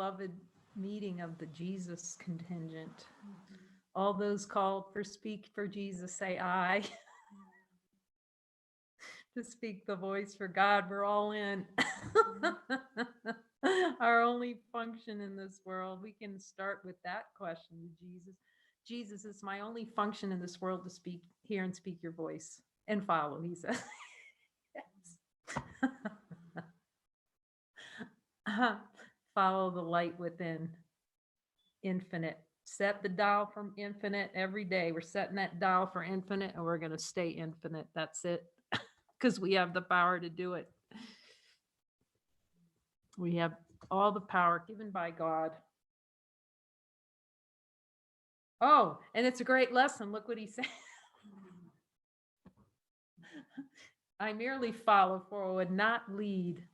beloved meeting of the Jesus contingent. All those called for speak for Jesus, say I. To speak the voice for God, we're all in. Our only function in this world. We can start with that question to Jesus. Jesus, is my only function in this world to speak, hear and speak your voice and follow, he says. Yes. Follow the light within. Infinite. Set the dial from infinite every day. We're setting that dial for infinite and we're going to stay infinite. That's it. Because we have the power to do it. We have all the power given by God. Oh, and it's a great lesson. Look what he said. I merely follow, for I would not lead.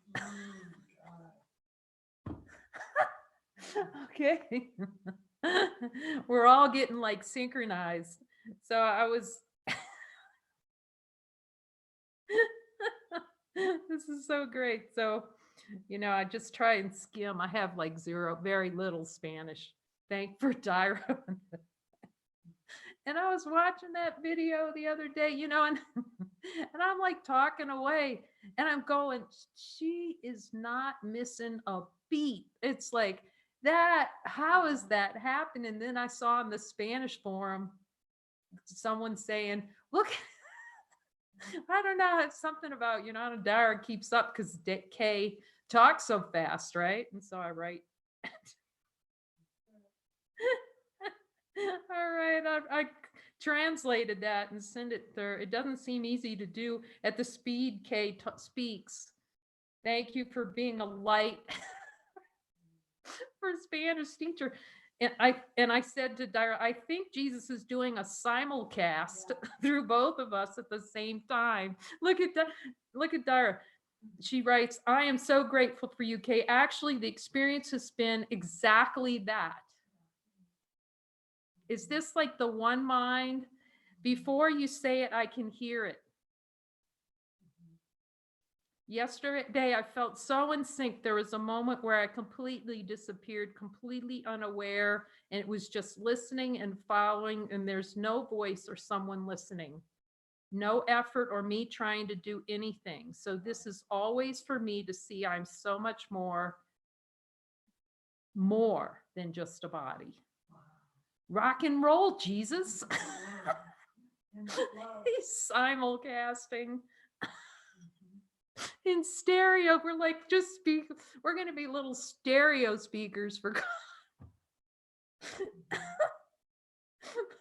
Okay. We're all getting like synchronized. So I was this is so great. So, I just try and skim. I have like very little Spanish. Thank for Dyra. And I was watching that video the other day, and and I'm like talking away and I'm going, she is not missing a beat. It's like that. How is that happening? And then I saw in the Spanish forum, someone saying, look, I don't know, it's something about, Dara keeps up because Kay talks so fast, right? And so I write. All right, I translated that and send it there. It doesn't seem easy to do at the speed Kay speaks. Thank you for being a light for Spanish teacher. And I said to Dara, I think Jesus is doing a simulcast through both of us at the same time. Look at Dara. She writes, I am so grateful for you, Kay. Actually, the experience has been exactly that. Is this like the one mind? Before you say it, I can hear it. Yesterday, I felt so in sync. There was a moment where I completely disappeared, completely unaware, and it was just listening and following, and there's no voice or someone listening. No effort or me trying to do anything. So this is always for me to see I'm so much more than just a body. Rock and roll, Jesus. He's simulcasting. In stereo, we're like, we're going to be little stereo speakers for God.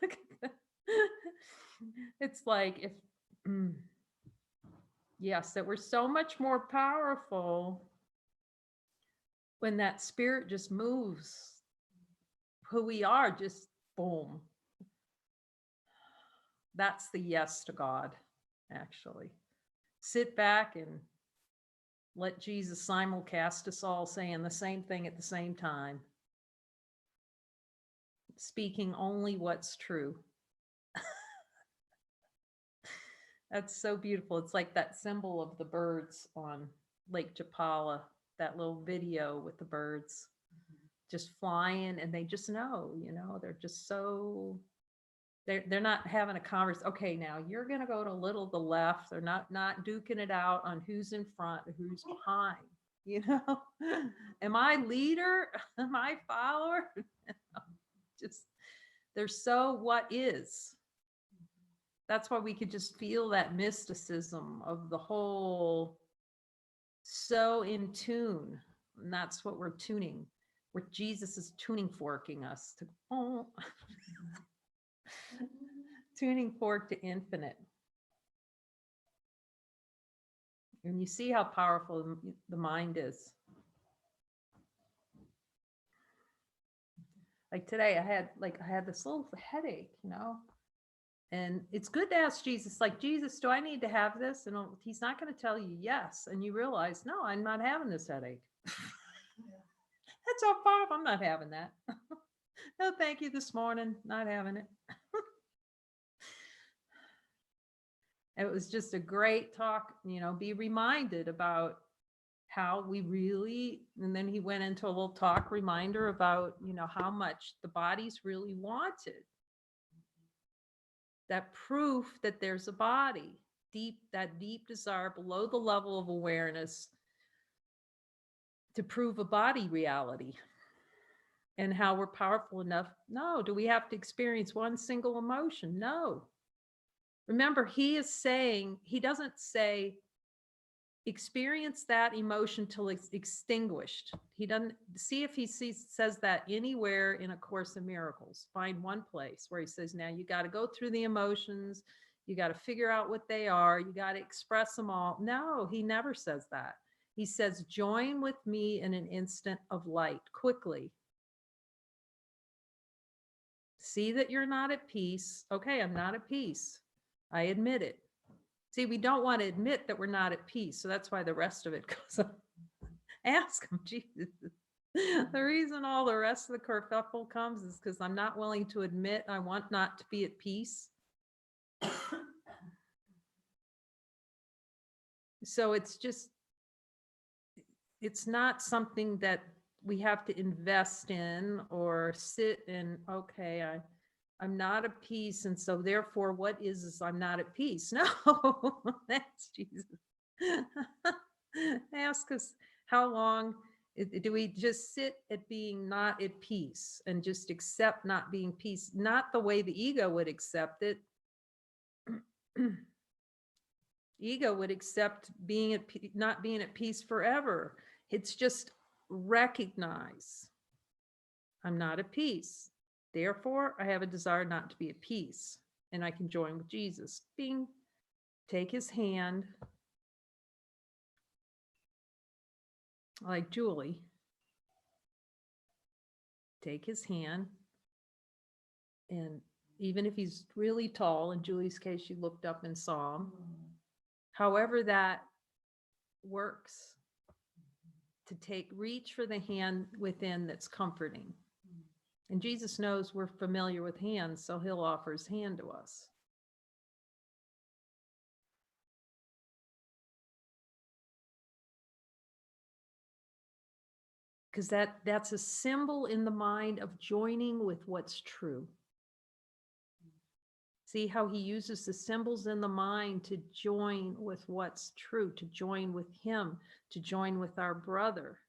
Look at that. It's like, yes, that we're so much more powerful when that spirit just moves. Who we are, just boom. That's the yes to God, actually. Sit back and let Jesus simulcast us all saying the same thing at the same time. Speaking only what's true. That's so beautiful. It's like that symbol of the birds on Lake Chapala, that little video with the birds just flying, and they just know, they're just so, they're not having a conversation. Okay, now you're going to go to a little to the left. They're not duking it out on who's in front or who's behind, Am I leader? Am I follower? Just, they're so what is. That's why we could just feel that mysticism of the whole, so in tune. And that's what we're tuning. Where Jesus is tuning forking us to tuning fork to infinite. And you see how powerful the mind is. Like today, I had this little headache, and it's good to ask Jesus, like, Jesus, do I need to have this? And he's not going to tell you yes. And you realize, no, I'm not having this headache. That's so powerful. I'm not having that. No, thank you this morning. Not having it. It was just a great talk, be reminded about how we really, and then he went into a little talk reminder about, how much the bodies really wanted. That proof that there's a body, that deep desire below the level of awareness to prove a body reality. And how we're powerful enough. No, do we have to experience one single emotion? No. Remember, he is saying, he doesn't say, experience that emotion till it's extinguished. He doesn't see if he says that anywhere in A Course in Miracles. Find one place where he says, now you got to go through the emotions. You got to figure out what they are. You got to express them all. No, he never says that. He says, join with me in an instant of light quickly. See that you're not at peace. Okay, I'm not at peace. I admit it. See, we don't want to admit that we're not at peace. So that's why the rest of it goes on. Ask him, Jesus. The reason all the rest of the kerfuffle comes is because I'm not willing to admit I want not to be at peace. So it's not something that we have to invest in or sit in. Okay, I'm not at peace, and so therefore what is I'm not at peace. No, that's Jesus. Ask us, how long do we just sit at being not at peace and just accept not being peace, not the way the ego would accept it. Ego would accept being not being at peace forever. It's just recognize I'm not at peace. Therefore, I have a desire not to be at peace, and I can join with Jesus. Take his hand, like Julie. Take his hand, and even if he's really tall, in Julie's case, she looked up and saw him. However that works, to reach for the hand within that's comforting. And Jesus knows we're familiar with hands, so he'll offer his hand to us. Because that's a symbol in the mind of joining with what's true. See how he uses the symbols in the mind to join with what's true, to join with him, to join with our brother.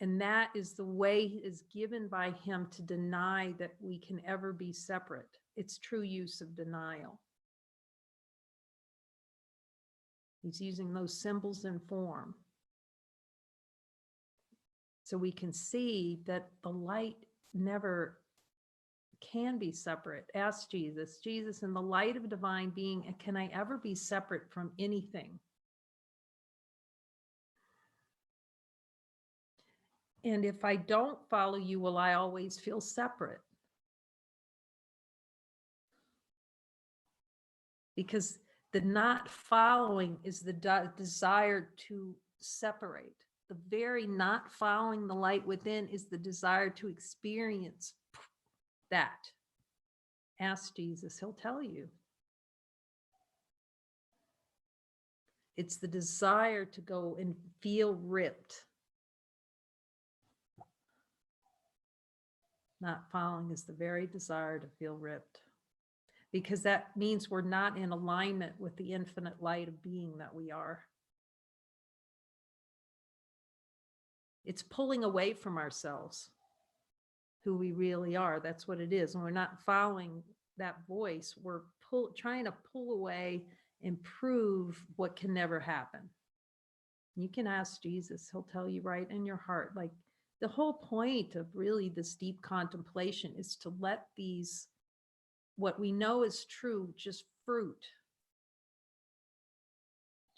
And that is the way is given by him to deny that we can ever be separate. It's true use of denial. He's using those symbols in form. So we can see that the light never can be separate. Ask Jesus, Jesus, in the light of divine being, can I ever be separate from anything? And if I don't follow you, will I always feel separate? Because the not following is the desire to separate. The very not following the light within is the desire to experience that. Ask Jesus, he'll tell you. It's the desire to go and feel ripped. Not following is the very desire to feel ripped, because that means we're not in alignment with the infinite light of being that we are. It's pulling away from ourselves, who we really are. That's what it is. When we're not following that voice, we're trying to pull away and prove what can never happen. You can ask Jesus. He'll tell you right in your heart. Like, the whole point of really this deep contemplation is to let these, what we know is true, just fruit.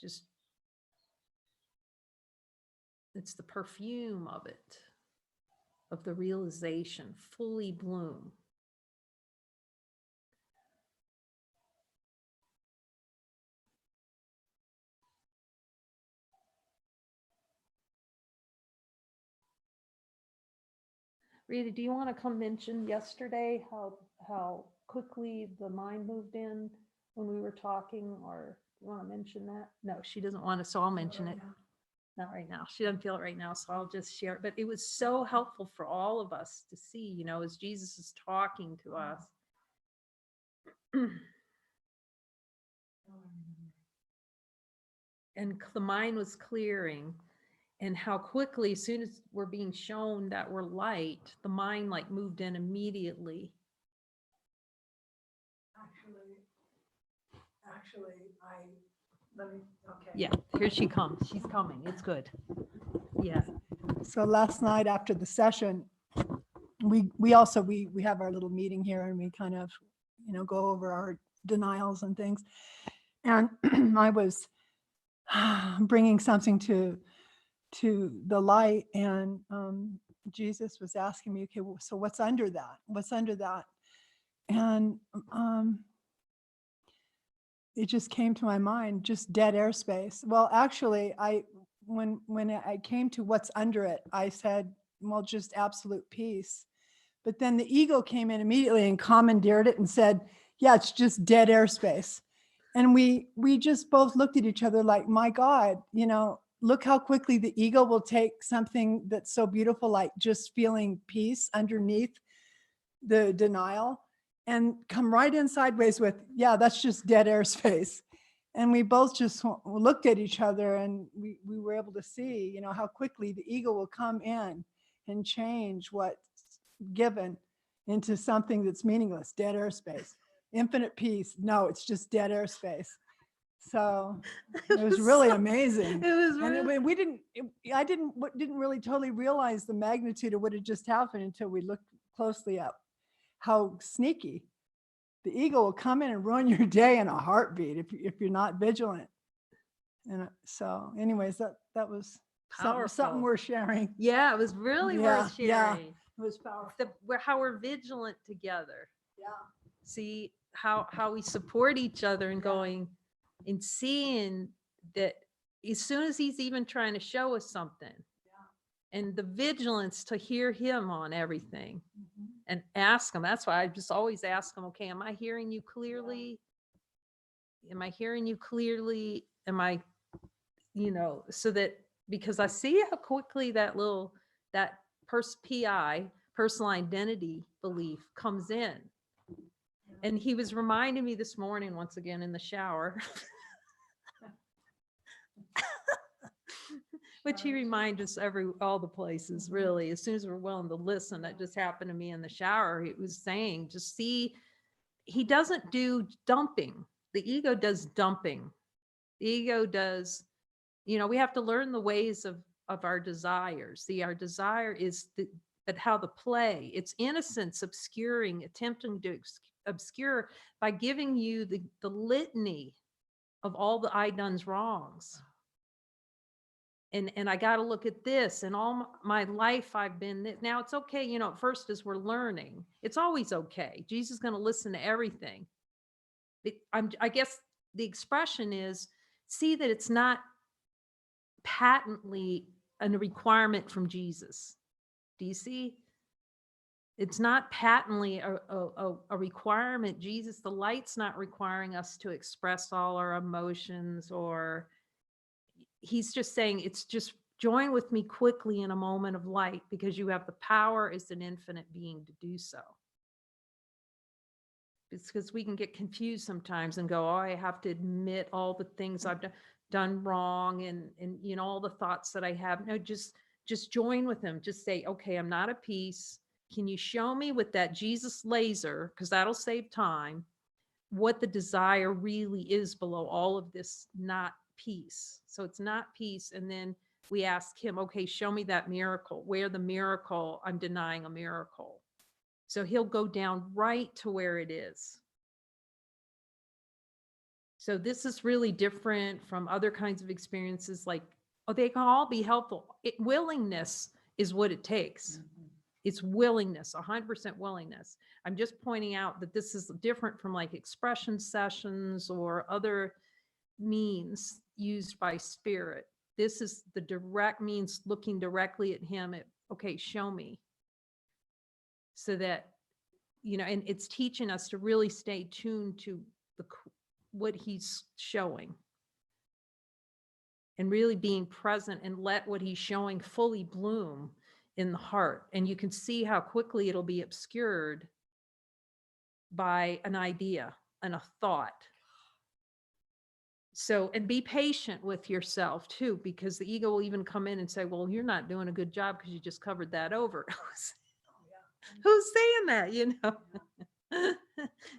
Just, it's the perfume of it, of the realization, fully bloom. Rita, do you want to come mention yesterday how quickly the mind moved in when we were talking, or do you want to mention that? No, she doesn't want to, so I'll mention it. Not right now. She doesn't feel it right now, so I'll just share it. But it was so helpful for all of us to see, you know, as Jesus is talking to us. And the mind was clearing, and how quickly, as soon as we're being shown that we're light, the mind like moved in immediately. Okay. Yeah, here she comes. She's coming. It's good. Yeah. So last night after the session, we also have our little meeting here, and we kind of, go over our denials and things. And I was bringing something to the light, and Jesus was asking me, okay, well, so what's under that? What's under that? And it just came to my mind, just dead airspace. Well, actually, when I came to what's under it, I said, well, just absolute peace. But then the ego came in immediately and commandeered it and said, yeah, it's just dead airspace. And we just both looked at each other like, my God, look how quickly the ego will take something that's so beautiful, like just feeling peace underneath the denial, and come right in sideways with, yeah, that's just dead airspace. And we both just looked at each other, and we were able to see, how quickly the ego will come in and change what's given into something that's meaningless, dead airspace. Infinite peace. No, it's just dead airspace. So it was really amazing. It was And really, I didn't really totally realize the magnitude of what had just happened until we looked closely at how sneaky the ego will come in and ruin your day in a heartbeat if you're not vigilant. And so anyways, that was something powerful. worth sharing. Yeah, it was really worth Yeah, sharing. it was powerful. How we're vigilant together. Yeah. See how we support each other, and going and seeing that as soon as he's even trying to show us something, and the vigilance to hear him on everything, and ask him. That's why I just always ask him, okay, am I hearing you clearly? Am I hearing you clearly? Am I, so that, because I see how quickly that PI, personal identity belief, comes in. And he was reminding me this morning, once again in the shower, which he reminds us all the places, really, as soon as we're willing to listen. That just happened to me in the shower. He was saying, just see, he doesn't do dumping. The ego does dumping. The ego does, we have to learn the ways of our desires. See, our desire is but how the play, it's innocence obscuring, attempting to obscure by giving you the litany of all the I done's wrongs. And I got to look at this, and all my life I've been this. Now it's okay, at first, as we're learning, it's always okay. Jesus is going to listen to everything. I guess the expression is, see that it's not patently a requirement from Jesus. Do you see? It's not patently a requirement. Jesus, the light's not requiring us to express all our emotions, or he's just saying, it's just join with me quickly in a moment of light, because you have the power as an infinite being to do so. It's because we can get confused sometimes and go, oh, I have to admit all the things I've done wrong, and all the thoughts that I have. No, just join with him. Just say, okay, I'm not at peace. Can you show me with that Jesus laser, because that'll save time, what the desire really is below all of this not peace? So it's not peace. And then we ask him, okay, show me that miracle, where the miracle, I'm denying a miracle. So he'll go down right to where it is. So this is really different from other kinds of experiences. Like, oh, they can all be helpful. Willingness is what it takes. It's willingness, 100% willingness. I'm just pointing out that this is different from like expression sessions or other means used by spirit. This is the direct means, looking directly at him. Okay, show me. So that, and it's teaching us to really stay tuned to what he's showing. and really being present and let what he's showing fully bloom in the heart. And you can see how quickly it'll be obscured by an idea and a thought. So, and be patient with yourself too, because the ego will even come in and say, well, you're not doing a good job because you just covered that over. Who's saying that, you know?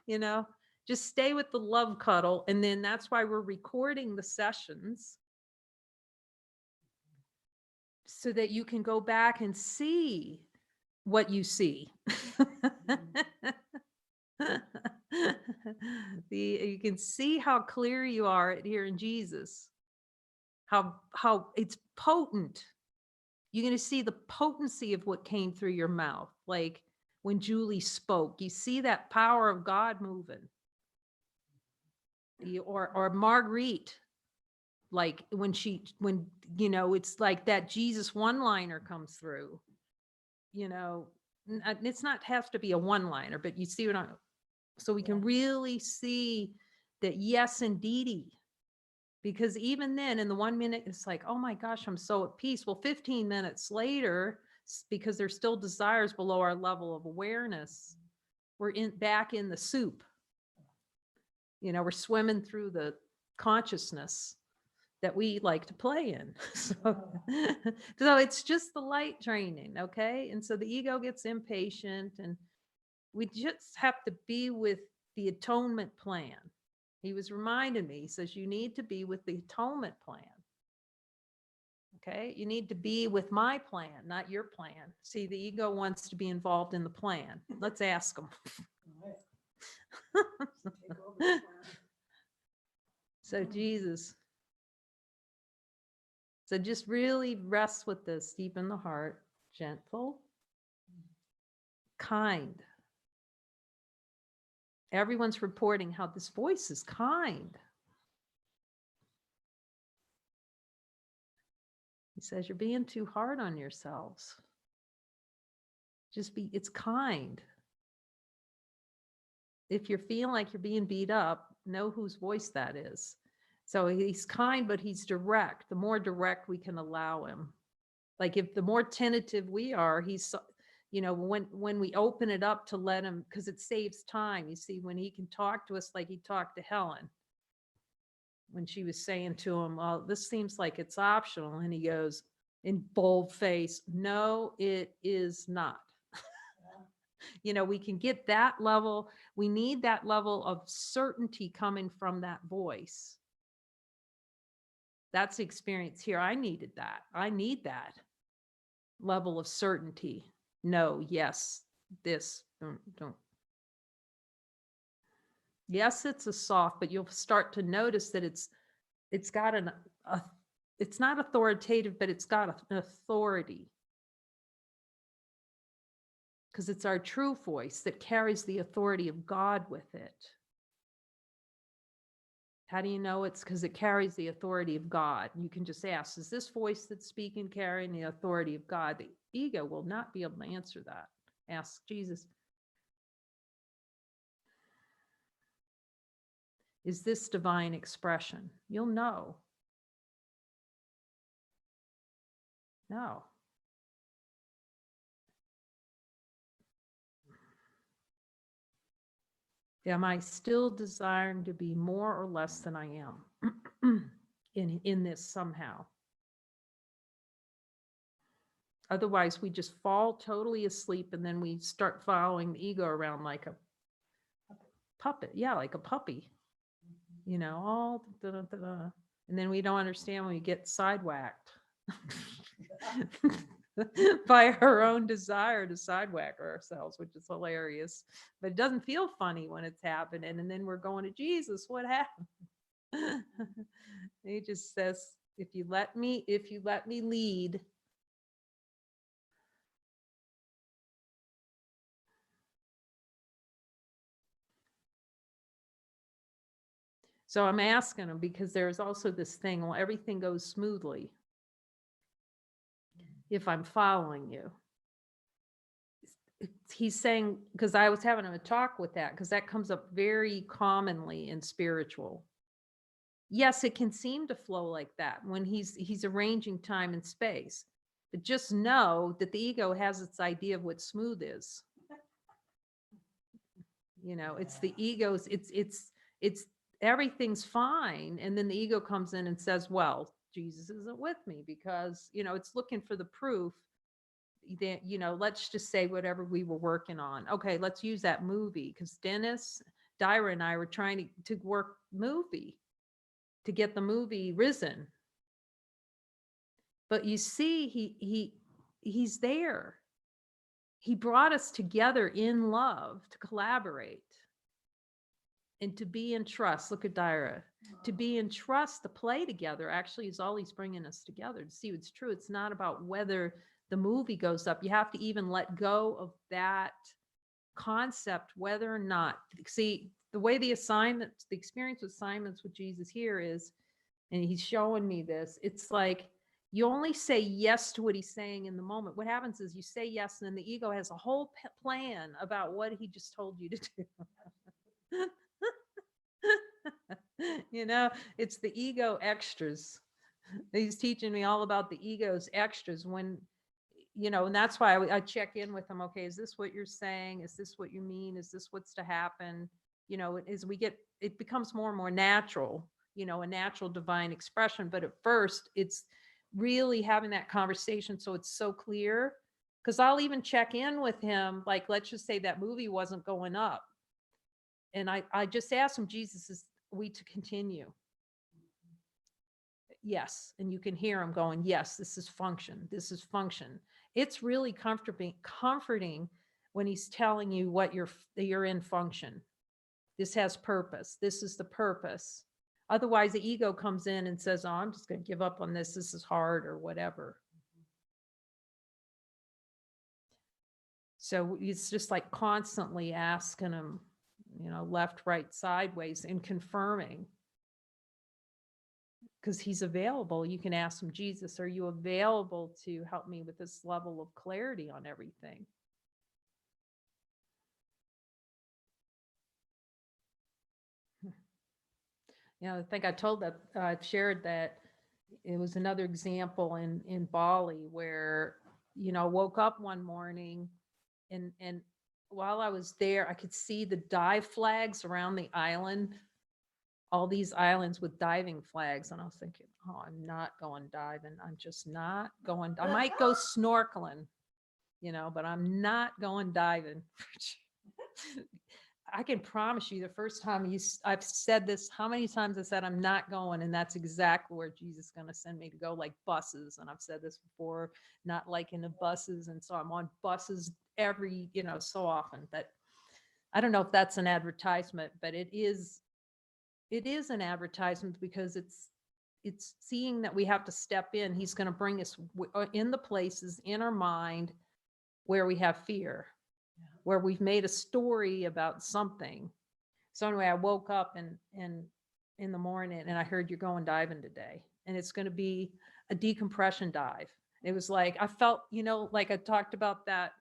You know, just stay with the love cuddle. And then that's why we're recording the sessions, so that you can go back and see what you see. You can see how clear you are at hearing Jesus, how it's potent. You're going to see the potency of what came through your mouth. Like when Julie spoke, you see that power of God moving. Or Marguerite, like when you know, it's like that Jesus one-liner comes through, you know, it's not have to be a one-liner, but you see what I'm, so we can really see that, yes, indeedy. Because even then, in the 1 minute, it's like, oh my gosh, I'm so at peace. Well, 15 minutes later, because there's still desires below our level of awareness, we're back in the soup. You know, we're swimming through the consciousness that we like to play in. So it's just the light training, okay? And so the ego gets impatient, and we just have to be with the atonement plan. He was reminding me, he says, you need to be with the atonement plan. Okay, you need to be with my plan, not your plan. See, the ego wants to be involved in the plan. Let's ask him. So Jesus. So just really rest with this deep in the heart, gentle, kind. Everyone's reporting how this voice is kind. He says, you're being too hard on yourselves. Just be, it's kind. If you're feeling like you're being beat up, know whose voice that is. So he's kind, but he's direct. The more direct we can allow him. Like if the more tentative we are, he's, you know, when we open it up to let him, because it saves time. You see, when he can talk to us like he talked to Helen, when she was saying to him, well, this seems like it's optional. And he goes in bold face, no, it is not. You know, we can get that level. We need that level of certainty coming from that voice. That's the experience here. I needed that. I need that level of certainty. No, yes, this, don't. Yes, it's a soft, but you'll start to notice that it's got it's not authoritative, but it's got an authority. Because it's our true voice that carries the authority of God with it. How do you know? It's because it carries the authority of God. You can just ask, is this voice that's speaking carrying the authority of God? The ego will not be able to answer that. Ask Jesus. Is this divine expression? You'll know. No. Am I still desiring to be more or less than I am in this somehow? Otherwise, we just fall totally asleep, and then we start following the ego around like a puppet. Yeah, like a puppy. You know, all da-da-da-da. And then we don't understand when we get sidewhacked by our own desire to sidewhack ourselves, which is hilarious. But it doesn't feel funny when it's happening. And then we're going to Jesus, what happened? He just says, if you let me lead. So I'm asking him, because there's also this thing, well, everything goes smoothly if I'm following you. He's saying, because I was having a talk with that, because that comes up very commonly in spiritual. yes, it can seem to flow like that when he's arranging time and space. But just know that the ego has its idea of what smooth is. You know, it's the ego's, it's everything's fine. And then the ego comes in and says, well, Jesus isn't with me because, you know, it's looking for the proof that, you know, let's just say whatever we were working on. Okay, let's use that movie because Dennis, Dyra, and I were trying to work movie to get the movie Risen. But you see, he's there. He brought us together in love to collaborate and to be in trust. Look at Dyra. To be in trust, to play together actually is all he's bringing us together to see what's true. It's not about whether the movie goes up. You have to even let go of that concept, whether or not. See, the way the assignments, the experience with assignments with Jesus here is, and he's showing me this, it's like you only say yes to what he's saying in the moment. What happens is you say yes, and then the ego has a whole plan about what he just told you to do. You know, it's the ego extras. He's teaching me all about the ego's extras when, you know, and that's why I check in with him. Okay, is this what you're saying? Is this what you mean? Is this what's to happen? You know, as we get, it becomes more and more natural, you know, a natural divine expression. But at first, it's really having that conversation so it's so clear. Because I'll even check in with him, like, let's just say that movie wasn't going up. And I just asked him, Jesus, is we to continue? Yes. And you can hear him going, yes, this is function. This is function. It's really comforting when he's telling you what you're in function. This has purpose. This is the purpose. Otherwise, the ego comes in and says, oh, I'm just going to give up on this. This is hard or whatever. So it's just like constantly asking him, you know, left, right, sideways, and confirming. Because he's available. You can ask him, Jesus, are you available to help me with this level of clarity on everything? You know, I think I told that, shared that it was another example in Bali where, you know, woke up one morning and while I was there, I could see the dive flags around the island, all these islands with diving flags. And I was thinking, oh, I'm not going diving. I'm just not going. I might go snorkeling, you know, but I'm not going diving. I can promise you the first time I've said this, how many times I said I'm not going, and that's exactly where Jesus is going to send me to go, like buses. And I've said this before, not liking the buses. And so I'm on buses every, you know, so often that I don't know if that's an advertisement, but it is an advertisement because it's seeing that we have to step in. He's going to bring us in the places in our mind where we have fear, where we've made a story about something. So anyway, I woke up and in the morning and I heard you're going diving today. And it's going to be a decompression dive. It was like, I felt, you know, like I talked about that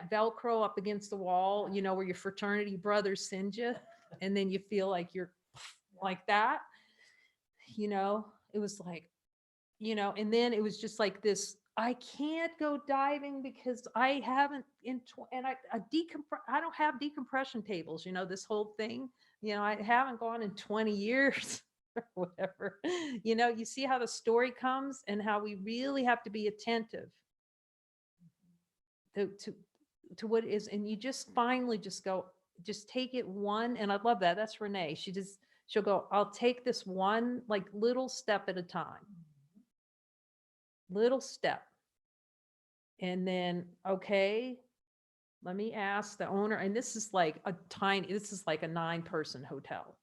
Velcro up against the wall, you know, where your fraternity brothers send you. And then you feel like you're like that, you know, it was like, you know, and then it was just like this, I can't go diving because I haven't and I don't have decompression tables, you know, this whole thing, you know, I haven't gone in 20 years or whatever. You know, you see how the story comes and how we really have to be attentive to what it is. And you just finally just go, just take it one. And I love that. That's Renee. She'll go, I'll take this one like little step at a time. Little step. And then, okay, let me ask the owner. And this is like a 9-person hotel.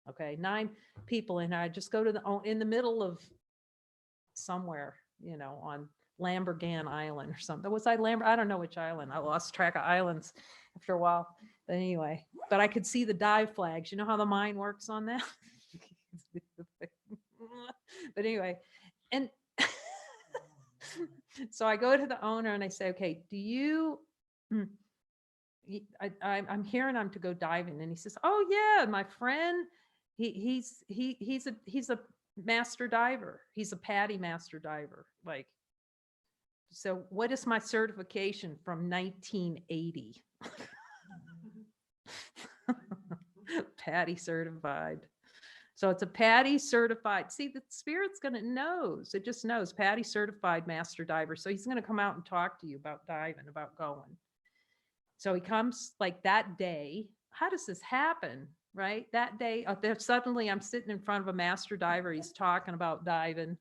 Okay, 9 people. And I just go to in the middle of somewhere, you know, on Lambergan Island or something. Was I Lambert? I don't know which island. I lost track of islands after a while. But anyway, but I could see the dive flags. You know how the mind works on that? But anyway, and so I go to the owner and I say, okay, do you, I'm hearing I'm to go diving. And he says, oh yeah, my friend, He's a master diver. He's a PADI master diver. Like, so what is my certification from 1980? PADI certified. So it's a PADI certified. See, the spirit's gonna knows. It just knows PADI certified master diver. So he's gonna come out and talk to you about diving, about going. So he comes like that day. How does this happen? Right? That day, suddenly I'm sitting in front of a master diver. He's talking about diving.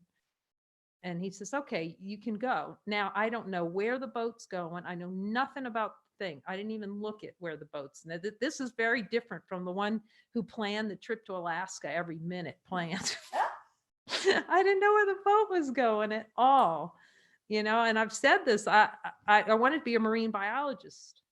And he says, okay, you can go. Now, I don't know where the boat's going. I know nothing about the thing. I didn't even look at where the boat's. Now, this is very different from the one who planned the trip to Alaska every minute planned. I didn't know where the boat was going at all. You know, and I've said this, I wanted to be a marine biologist.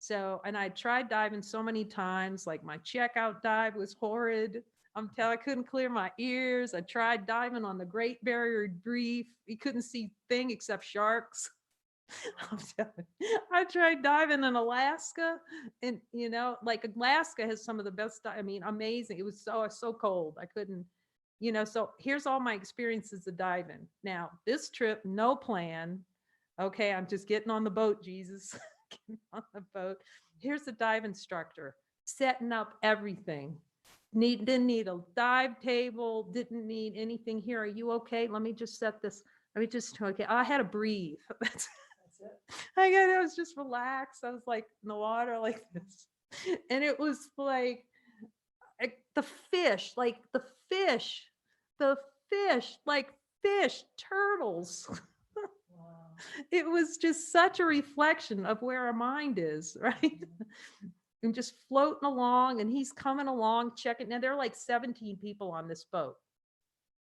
So, and I tried diving so many times, like my checkout dive was horrid. I'm telling, I couldn't clear my ears. I tried diving on the Great Barrier Reef. You couldn't see thing except sharks. I'm telling you, I tried diving in Alaska, and you know, like Alaska has some of the best. I mean, amazing. It was so cold. I couldn't, you know. So here's all my experiences of diving. Now this trip, no plan. Okay, I'm just getting on the boat, Jesus. Getting on the boat. Here's the dive instructor setting up everything. Didn't need a dive table, didn't need anything here. Are you okay? Let me just set this. Let me just, okay. I had to breathe. That's it. I was just relaxed. I was like in the water like this. And it was like the fish, like fish, turtles. It was just such a reflection of where our mind is, right? And just floating along, and he's coming along, checking. Now there are like 17 people on this boat.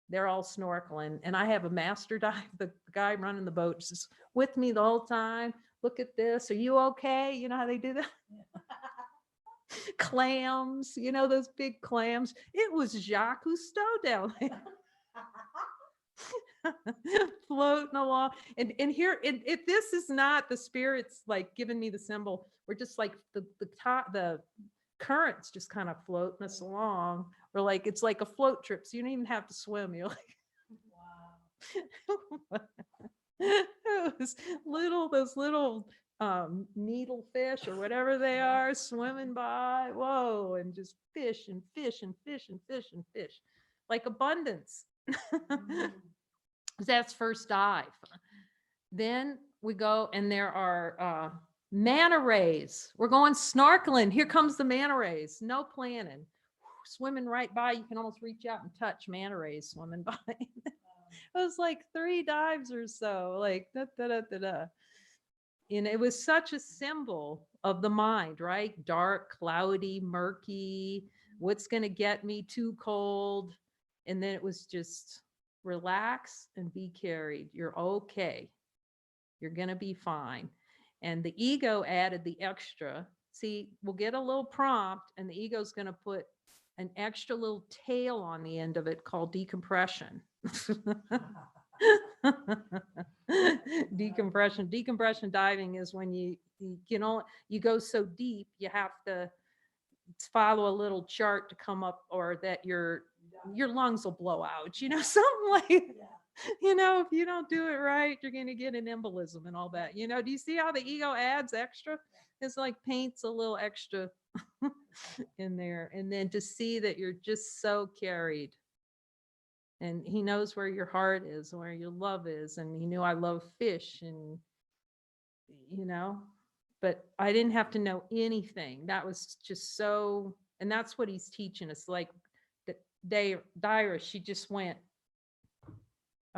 They're all snorkeling, and I have a master dive. The guy running the boat is just with me the whole time. Look at this. Are you okay? You know how they do that? Clams, you know, those big clams. It was Jacques Cousteau down there. Floating along, and here, if this is not the spirits like giving me the symbol, we're just like the currents just kind of floating us along. We're like, it's like a float trip, so you don't even have to swim. You're like, wow. It was those little needlefish or whatever they are swimming by. Whoa, and just fish and fish and fish and fish and fish, like abundance. That's first dive. Then we go, and there are manta rays. We're going snorkeling. Here comes the manta rays. No planning. Swimming right by. You can almost reach out and touch manta rays swimming by. It was like 3 dives or so. Like da da da da da. And it was such a symbol of the mind, right? Dark, cloudy, murky. What's going to get me? Too cold. And then it was just relax and be carried. You're okay. You're going to be fine. And the ego added the extra. See, we'll get a little prompt, and the ego's going to put an extra little tail on the end of it called decompression. Decompression diving is when you go so deep, you have to follow a little chart to come up, or that your lungs will blow out, you know, something like, you know, if you don't do it right, you're going to get an embolism and all that. You know, do you see how the ego adds extra? It's like paints a little extra in there. And then to see that you're just so carried. And he knows where your heart is, where your love is. And he knew I love fish, and, you know, but I didn't have to know anything. That was just so, and that's what he's teaching us. Like Dyra, she just went,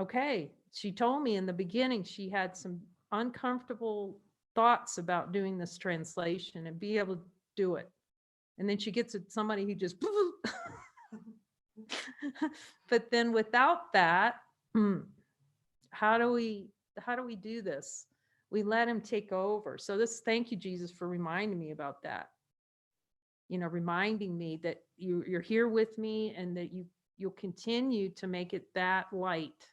okay. She told me in the beginning she had some uncomfortable thoughts about doing this translation and be able to do it. And then she gets it, somebody who just, but then without that, how do we do this? We let him take over. So thank you, Jesus, for reminding me about that. You know, reminding me that you're here with me, and that you'll continue to make it that light.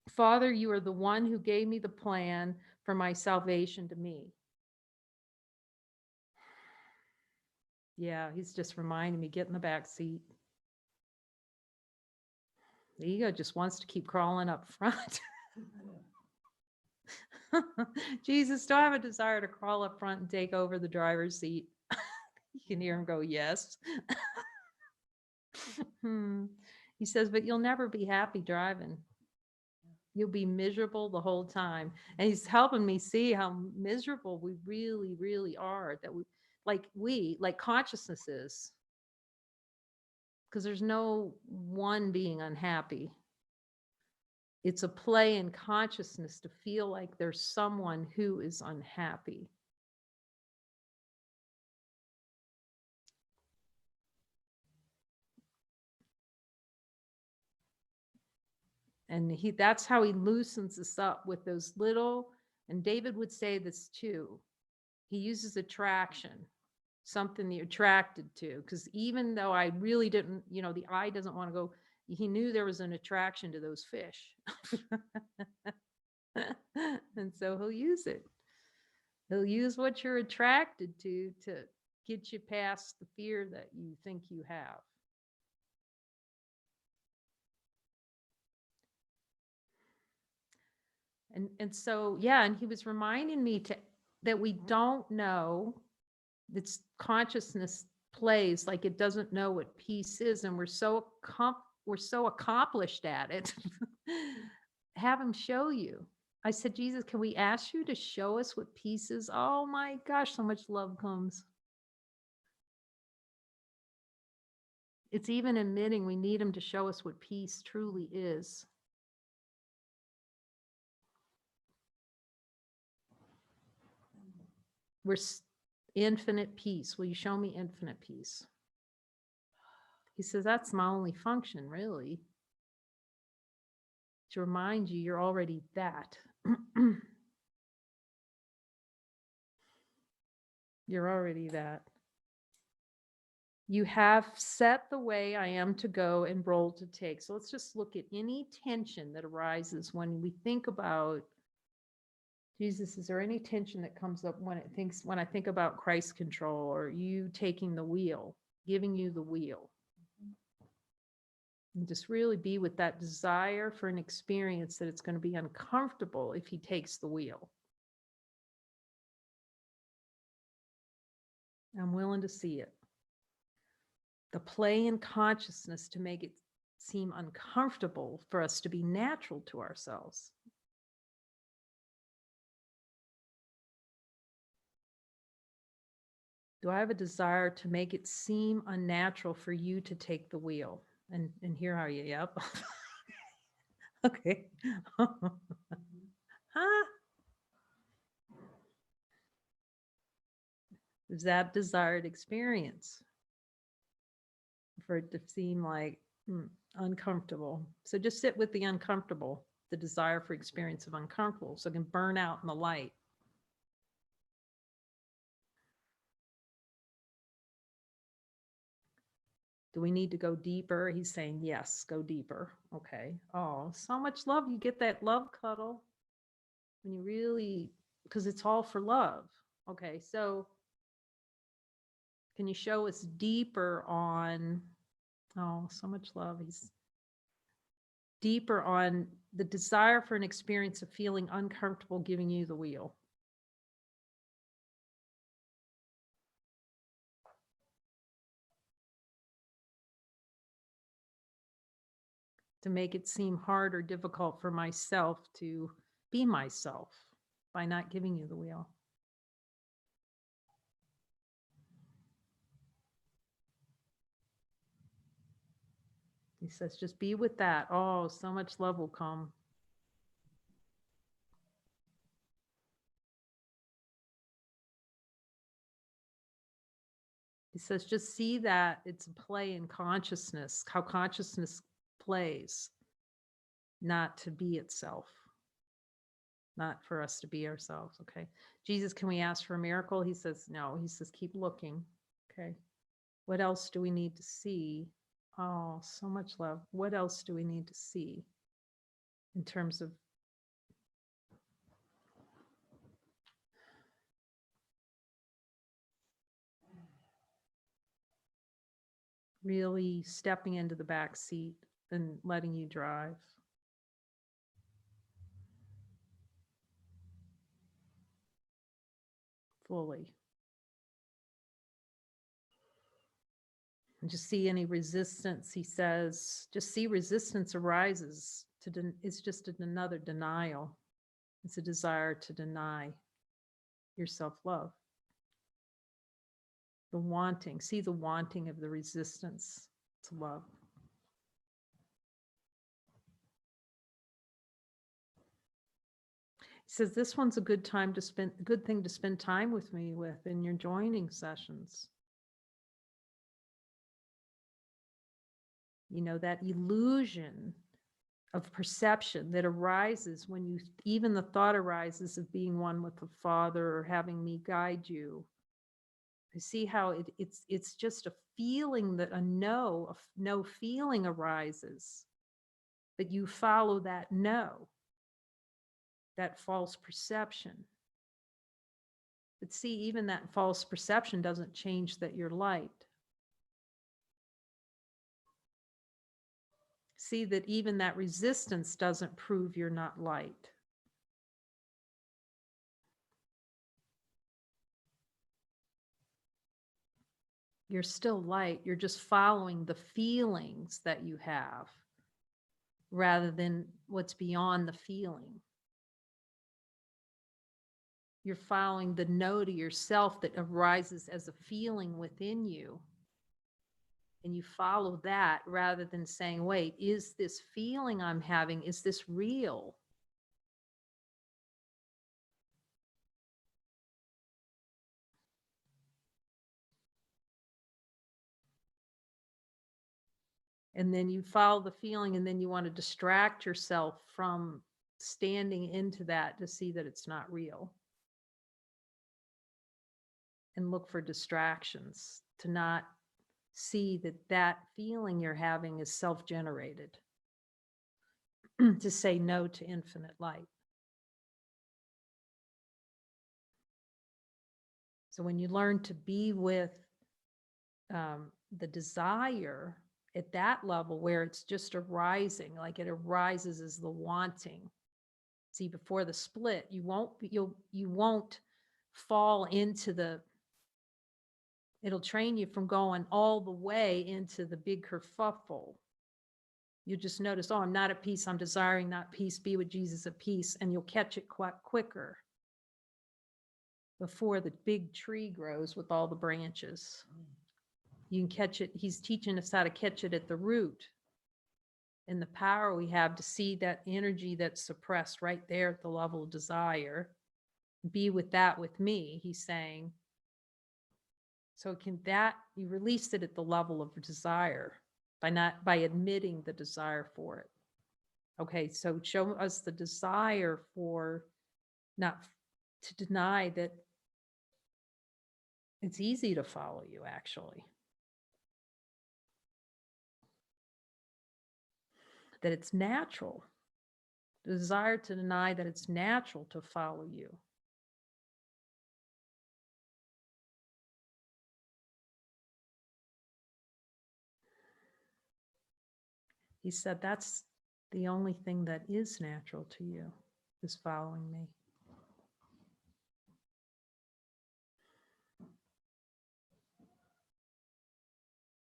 Father, you are the one who gave me the plan for my salvation to me. Yeah, he's just reminding me, get in the back seat. The ego just wants to keep crawling up front. Jesus, do I have a desire to crawl up front and take over the driver's seat? You can hear him go, yes. He says, but you'll never be happy driving. You'll be miserable the whole time. And he's helping me see how miserable we really, really are. That like consciousness is. Because there's no one being unhappy. It's a play in consciousness to feel like there's someone who is unhappy. And that's how he loosens us up with those little, and David would say this too. He uses attraction, something you're attracted to. Because even though I really didn't, the eye doesn't want to go, he knew there was an attraction to those fish. And so he'll use it. He'll use what you're attracted to get you past the fear that you think you have. And so, yeah, and he was reminding me that we don't know. It's consciousness plays like it doesn't know what peace is, and we're so accomplished at it. Have him show you. I said, Jesus, can we ask you to show us what peace is? Oh my gosh, so much love comes. It's even admitting we need him to show us what peace truly is. We're infinite peace. Will you show me infinite peace? He says, that's my only function, really. To remind you, you're already that. You're already that. You have set the way I am to go and role to take. So let's just look at any tension that arises when we think about Jesus. Is there any tension that comes up when I think about Christ control, or you taking the wheel, giving you the wheel? And just really be with that desire for an experience that it's going to be uncomfortable if he takes the wheel. I'm willing to see it. The play in consciousness to make it seem uncomfortable for us to be natural to ourselves. Do I have a desire to make it seem unnatural for you to take the wheel? And here are you, yep. Okay. Huh? Is that desired experience for it to seem like uncomfortable? So just sit with the uncomfortable, the desire for experience of uncomfortable, so it can burn out in the light. Do we need to go deeper? He's saying, yes, go deeper. Okay. Oh, so much love. You get that love cuddle when you really, because it's all for love. Okay. So can you show us deeper on, oh, so much love. He's deeper on the desire for an experience of feeling uncomfortable giving you the wheel. To make it seem hard or difficult for myself to be myself by not giving you the wheel. He says, just be with that. Oh, so much love will come. He says, just see that it's a play in consciousness, how consciousness plays, not to be itself, not for us to be ourselves. Okay. Jesus, can we ask for a miracle? He says, no. He says, keep looking. Okay. What else do we need to see? Oh, so much love. What else do we need to see in terms of Really stepping into the back seat and letting you drive. Fully. And just see any resistance, he says, just see resistance arises. It's just another denial. It's a desire to deny your self-love. The wanting, see the wanting of the resistance to love. He says, this one's a good thing to spend time with me with in your joining sessions. You know, that illusion of perception that arises when even the thought arises of being one with the Father or having me guide you. You see how it's just a feeling that a no feeling arises, but you follow that no, that false perception. But see, even that false perception doesn't change that you're light. See that even that resistance doesn't prove you're not light. You're still light. You're just following the feelings that you have rather than what's beyond the feeling. You're following the no to yourself that arises as a feeling within you. And you follow that rather than saying, wait, is this feeling I'm having, is this real? And then you follow the feeling, and then you want to distract yourself from standing into that to see that it's not real. And look for distractions to not see that that feeling you're having is self-generated. To say no to infinite light. So when you learn to be with the desire at that level where it's just arising, like it arises as the wanting. See, before the split, you won't fall into it'll train you from going all the way into the big kerfuffle. You just notice, oh, I'm not at peace, I'm desiring not peace, be with Jesus at peace, and you'll catch it quite quicker before the big tree grows with all the branches. You can catch it. He's teaching us how to catch it at the root. And the power we have to see that energy that's suppressed right there at the level of desire. Be with that with me, he's saying. So you release it at the level of desire by admitting the desire for it. Okay, so show us the desire for not to deny that it's easy to follow you, actually. That it's natural. The desire to deny that it's natural to follow you. He said, that's the only thing that is natural to you, is following me.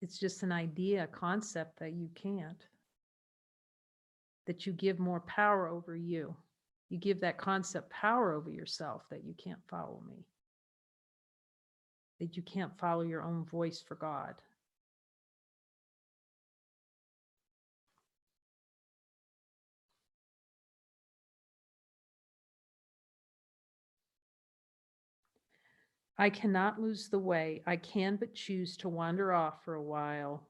It's just an idea, a concept that you can't. That you give more power over you. You give that concept power over yourself, that you can't follow me. That you can't follow your own voice for God. I cannot lose the way. I can but choose to wander off for a while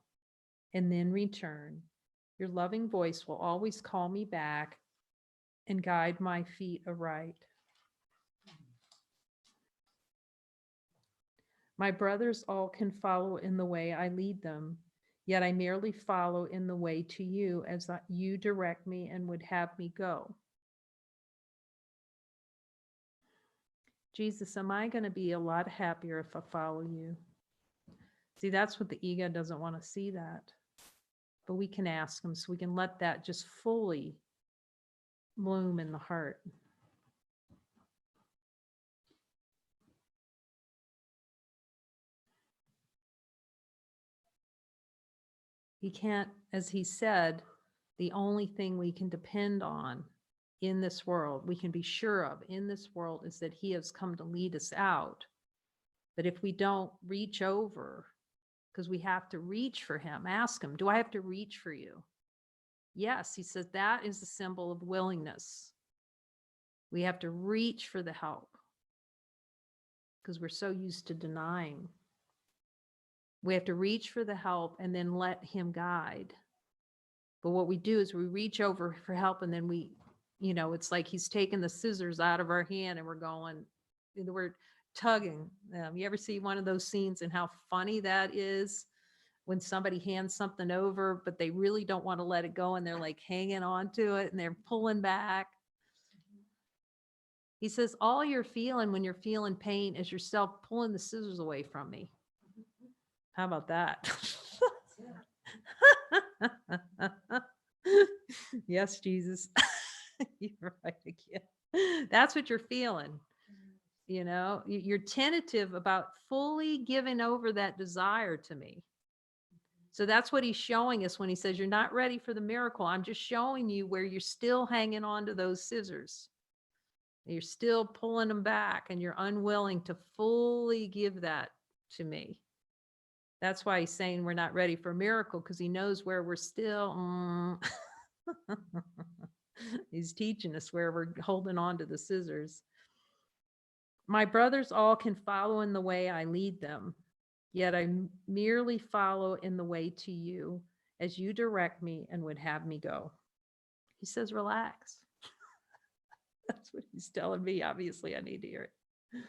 and then return. Your loving voice will always call me back and guide my feet aright. My brothers all can follow in the way I lead them, yet I merely follow in the way to you as you direct me and would have me go. Jesus, am I going to be a lot happier if I follow you? See, that's what the ego doesn't want to see that. But we can ask him so we can let that just fully bloom in the heart. He can't, as he said, the only thing we can depend on in this world, we can be sure of in this world, is that he has come to lead us out. But if we don't reach over, because we have to reach for him, ask him, do I have to reach for you? Yes, he says that is a symbol of willingness. We have to reach for the help because we're so used to denying. We have to reach for the help and then let him guide. But what we do is we reach over for help and then we, it's like he's taking the scissors out of our hand and we're tugging. You ever see one of those scenes and how funny that is when somebody hands something over, but they really don't want to let it go and they're like hanging on to it and they're pulling back. He says, all you're feeling when you're feeling pain is yourself pulling the scissors away from me. How about that? Yes, Jesus. You're right again. That's what you're feeling. You're tentative about fully giving over that desire to me. So that's what he's showing us when he says, you're not ready for the miracle. I'm just showing you where you're still hanging on to those scissors. You're still pulling them back and you're unwilling to fully give that to me. That's why he's saying we're not ready for a miracle, because he knows where we're still. He's teaching us where we're holding on to the scissors. My brothers all can follow in the way I lead them, yet I merely follow in the way to you as you direct me and would have me go. He says, relax. That's what he's telling me. Obviously, I need to hear it.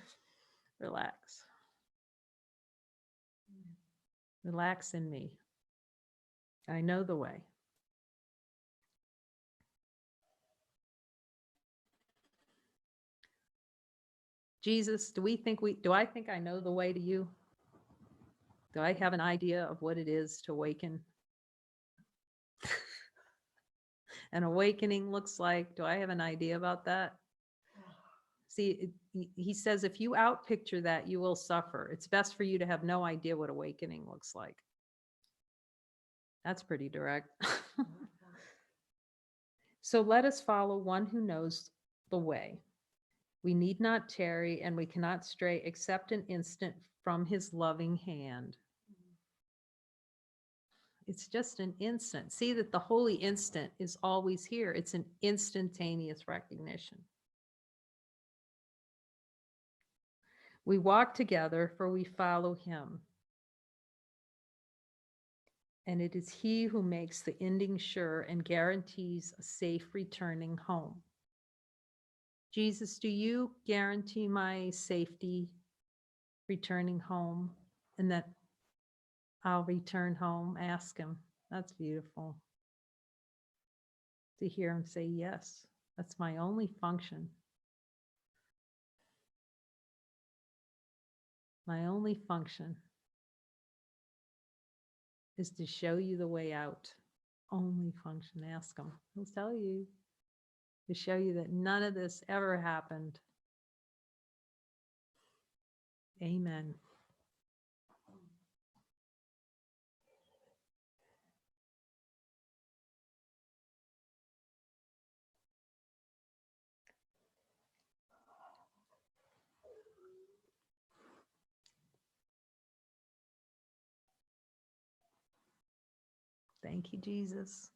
Relax. Relax in me. I know the way. Jesus, do I think I know the way to you? Do I have an idea of what it is to awaken? An awakening looks like, do I have an idea about that? See, he says, if you outpicture that, you will suffer. It's best for you to have no idea what awakening looks like. That's pretty direct. So let us follow one who knows the way. We need not tarry, and we cannot stray except an instant from his loving hand. It's just an instant. See that the holy instant is always here. It's an instantaneous recognition. We walk together, for we follow him. And it is he who makes the ending sure and guarantees a safe returning home. Jesus, do you guarantee my safety returning home and that I'll return home? Ask him. That's beautiful. To hear him say, yes, that's my only function. My only function is to show you the way out. Only function. Ask him. He'll tell you. To show you that none of this ever happened. Amen. Thank you, Jesus.